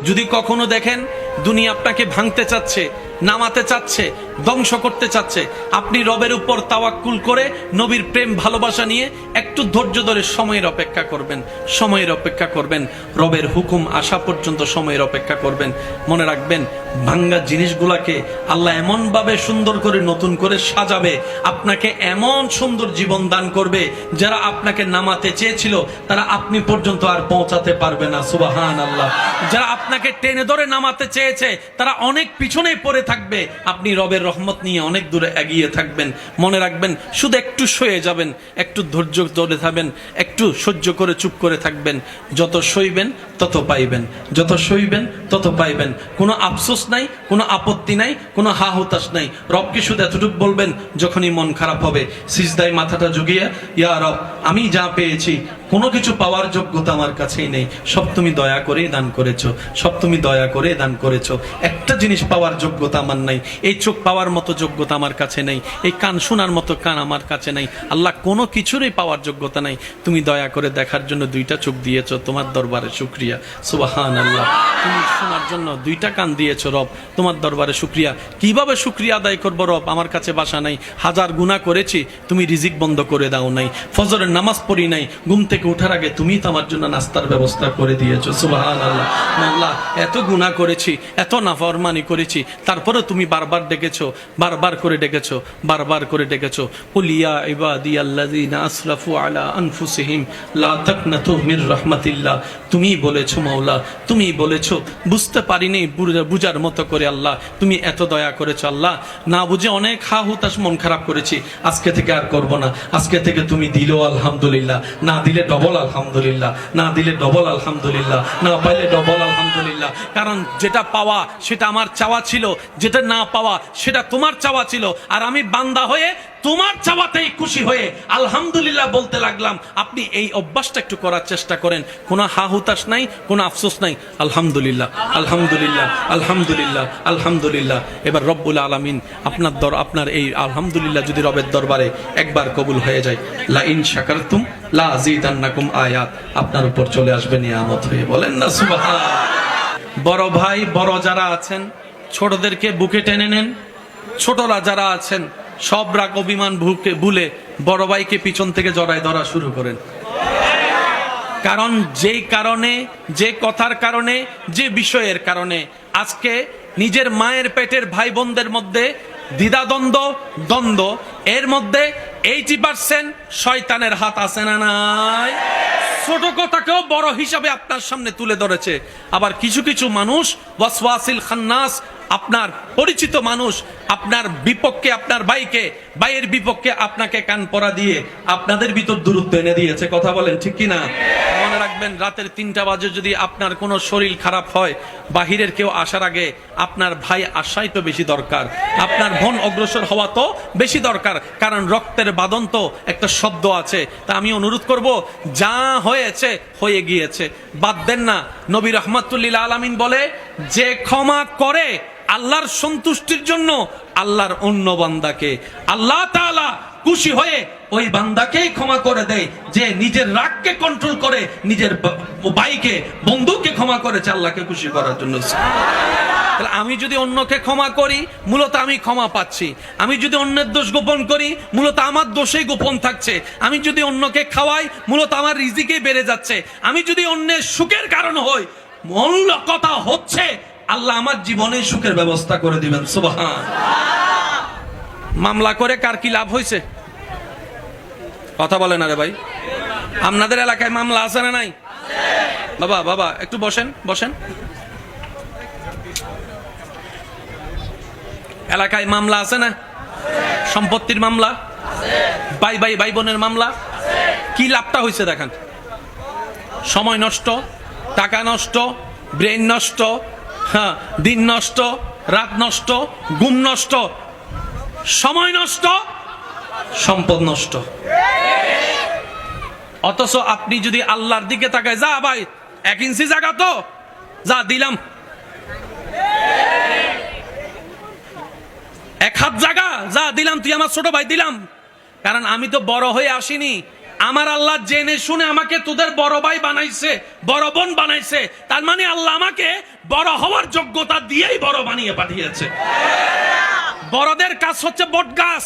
যদি কখনো দেখেন দুনিয়া আপনাকে ভাঙতে চাচ্ছে, নামাতে চাচ্ছে, ধ্বংস করতে চাচ্ছে, আপনি রবের উপর তাওয়াক্কুল করে নবীর প্রেম ভালোবাসা নিয়ে একটু ধৈর্য ধরে সময়ের অপেক্ষা করবেন, সময়ের অপেক্ষা করবেন, রবের হুকুম আসা পর্যন্ত সময়ের অপেক্ষা করবেন। মনে রাখবেন, ভাঙ্গা জিনিসগুলাকে আল্লাহ এমন ভাবে সুন্দর করে নতুন করে সাজাবে, আপনাকে এমন সুন্দর জীবন দান করবে, যারা আপনাকে নামাতে চেয়েছিল তারা আপনি পর্যন্ত আর পৌঁছাতে পারবে না। সুবহানাল্লাহ। যারা আপনাকে টেনে ধরে নামাতে চেয়েছে তারা অনেক পিছনে পড়ে থাকবে, আপনি রবের রহমত নিয়ে অনেক দূরে এগিয়ে থাকবেন। মনে রাখবেন, শুধু একটু সয়ে যাবেন, একটু ধৈর্য ধরে থাকবেন, একটু সহ্য করে চুপ করে থাকবেন। যত সইবেন তত পাইবেন, যত সইবেন তত পাইবেন। কোনো আফসোস নাই, কোনো আপত্তি নাই, কোনো হা হুতাশ নাই। রবকে শুধু এতটুকু বলবেন যখনই মন খারাপ হবে, সিজদায় মাথাটা ঝুঁকিয়ে, ইয়া রব, আমি যা পেয়েছি কোনো কিছু পাওয়ার যোগ্যতা আমার কাছেই নেই, সব তুমি দয়া করে দান করেছো, সব তুমি দয়া করে দান করেছো। একটা জিনিস পাওয়ার যোগ্যতা আমার নাই, এই চোখ পাওয়ার মতো যোগ্যতা আমার কাছে নেই, এই কান শোনার মতো কান আমার কাছে নাই। আল্লাহ, কোনো কিছুরই পাওয়ার যোগ্যতা নাই, তুমি দয়া করে দেখার জন্য দুইটা চোখ দিয়েছো, তোমার দরবারে শুকরিয়া। সুবহানাল্লাহ। তুমি শোনার জন্য দুইটা কান দিয়েছো রব, তোমার দরবারে শুকরিয়া। কিভাবে শুকরিয়া আদায় করবো রব? আমার কাছে ভাষা নাই। হাজার গুনাহ করেছি, তুমি রিজিক বন্ধ করে দাও নাই। ফজরের নামাজ পড়ি নাই, ঘুম থেকে উঠার আগে তুমি তো আমার জন্য নাস্তার ব্যবস্থা করে দিয়েছো। সুবহানাল্লাহ। আল্লাহ, এত গুনাহ করেছি, এত নাফরমানি করেছি, তারপরে তুমি বারবার ডেকেছো, বারবার করে ডেকেছো, বারবার করে ডেকেছো। কুল ইয়া ইবাদিয়াল্লাযিনা আসরাফু আলা আনফুসিহিম লা তাকনাতু মির রাহমাতিল্লাহ। তুমি বলেছো মাওলা, তুমি বলেছো, বুঝতে পারিনি বুঝার মতো করে আল্লাহ তুমি এত দয়া করেছো। আল্লাহ, না বুঝে অনেক হা হুতাশ মন খারাপ করেছি, আজকে থেকে আর করব না। আজকে থেকে তুমি দিলো আলহামদুলিল্লাহ, না দিলে ডবল আলহামদুলিল্লাহ, না দিলে ডবল আলহামদুলিল্লাহ, না পাইলে ডবল আলহামদুলিল্লাহ। কারণ যেটা পাওয়া সেটা আমার চাওয়া ছিল, যেটা না পাওয়া সেটা তোমার চাওয়া ছিল, আর আমি বান্দা হয়ে তোমার চাওয়াতেই খুশি হয়ে আলহামদুলিল্লাহ বলতে লাগলাম। আপনি এই অভ্যাসটা একটু করার চেষ্টা করেন, কোনো হা হুতাশ নাই, কোনো আফসোস নাই। আলহামদুলিল্লাহ, আলহামদুলিল্লাহ, আলহামদুলিল্লাহ, আলহামদুলিল্লাহ। এবার রব্বুল আলামিন আপনার এই আলহামদুলিল্লাহ যদি রবের দরবারে একবার কবুল হয়ে যায়, লা ইন শাকারতুম লা আযীদান্নাকুম আয়াত আপনার উপর চলে আসবে নিয়ামত হয়ে। বলেন না সুবহানাল্লাহ। বড় ভাই বড় যারা আছেন, ছোটদেরকে বুকে টেনে নেন। ছোটরা যারা আছেন, সব রাগ অভিমান ভুলে বড় ভাইকে পিছন থেকে জড়ায় ধরা শুরু করেন। কারণ যেই কারণে, যে কথার কারণে, যে বিষয়ের কারণে আজকে নিজের মায়ের পেটের ভাই বোনদের মধ্যে দ্বিধাদ্বন্দ্ব, দ্বন্দ্ব, এর মধ্যে 80% শয়তানের হাত আছে না নাই? ছোট কথাকেও বড় হিসাবে আপনার সামনে তুলে ধরেছে। আবার কিছু কিছু মানুষ ওয়াসওয়াসিল খান্নাস, আপনার পরিচিত মানুষ আপনার বিপক্ষে, আপনার ভাইকে, ভাইয়ের বিপক্ষে আপনাকে কান পরা দিয়ে আপনাদের ভিতর দূরত্ব এনে দিয়েছে। কথা বলেন ঠিক কিনা? মনে রাখবেন, রাতের 3টা বাজে যদি আপনার কোনো শরীর খারাপ হয়, বাহিরের কেউ আসার আগে আপনার ভাই আসাই তো বেশি দরকার, আপনার বোন অগ্রসর হওয়া তো বেশি দরকার। কারণ রক্তের বাঁধন তো একটা শব্দ আছে। তা আমি অনুরোধ করব, যা হয়েছে হয়ে গিয়েছে, বাদ দেন না। নবী রাহমাতুল্লিল আলামিন বলে, যে ক্ষমা করে আল্লাহর সন্তুষ্টির জন্য আল্লাহর অন্য বান্দাকে আল্লাহ তাআলা খুশি হয়ে ওই বান্দাকেই ক্ষমা করে দেয়, যে নিজের রাগকে কন্ট্রোল করে, নিজের ভাইকে, বন্ধুকে ক্ষমা করেছে আল্লাহকে খুশি করার জন্য। আমি যদি অন্যকে ক্ষমা করি, মূলত আমি ক্ষমা পাচ্ছি। আমি যদি অন্যের দোষ গোপন করি, মূলত আমার দোষেই গোপন থাকছে। আমি যদি অন্যকে খাওয়াই, মূলত আমার রিজিকেই বেড়ে যাচ্ছে। আমি যদি অন্যের সুখের কারণ হই, মূল কথা হচ্ছে আল্লাহ আমার জীবনে সুখের ব্যবস্থা করে দিবেন। সুবহান। মামলা করে কার কি লাভ হয়েছে? কথা বলেন আরে ভাই, আপনাদের এলাকায় মামলা আছে না নাই? বাবা বাবা একটু বসেন, বসেন। এলাকায় মামলা আছে না? সম্পত্তির মামলা, ভাই ভাই ভাই বোনের মামলা। কি লাভটা হয়েছে দেখেন? সময় নষ্ট, টাকা নষ্ট, ব্রেন নষ্ট, হ্যাঁ, দিন নষ্ট, রাত নষ্ট, ঘুম নষ্ট, সময় নষ্ট, সম্পদ নষ্ট। অথচ আপনি যদি আল্লাহর দিকে তাকায়, যা ভাই 1 ইঞ্চি জায়গা তো যা দিলাম, 1 হাত জায়গা যা দিলাম, তুই আমার ছোট ভাই দিলাম। কারণ আমি তো বড় হয়ে আসিনি, আমার আল্লাহ জেনে শুনে আমাকে তোদের বড় ভাই বানাইছে, বড় বোন বানাইছে। তার মানে আল্লাহ আমাকে বড় হওয়ার যোগ্যতা দিয়েই বড় বানিয়ে পাঠিয়েছে। বড়দের কাজ হচ্ছে বট গাছ।